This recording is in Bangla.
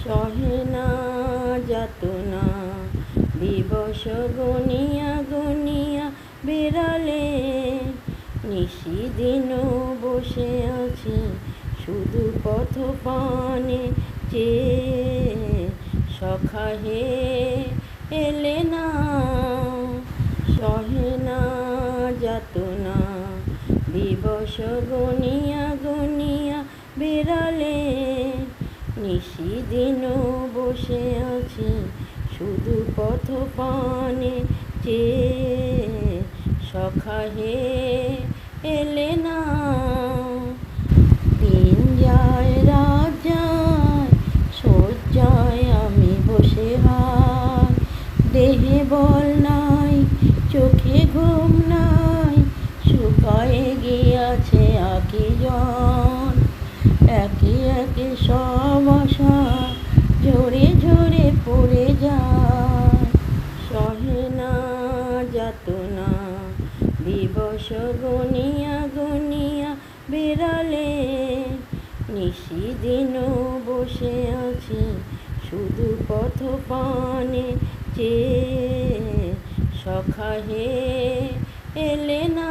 সহে না যাতনা দিবস গনিয়া গনিয়া বেড়ালে, নিশিদিনও বসে আছি শুধু পথ পানে চেয়ে। সখা হে এলে না, সহে না যাতনা দিবস গনিয়া গনিয়া বেড়ালে, নিশিদিনও বসে আছি শুধু পথ পানে চেয়ে। সখা হে এলে না। দিন যায় রাত যায় শয্যায় আমি বসে হাই, দেহে বল নাই চোখে ঘুম নাই, শুকায়ে গিয়াছে আঁখি জন। একে একে সব আশা ঝরে ঝরে পড়ে যায়। সহে না যাতনা দিবস গনিয়া গনিয়া বেড়ালে, নিশিদিনও বসে আছি শুধু পথ পানে চেয়ে। সখা হে এলে না।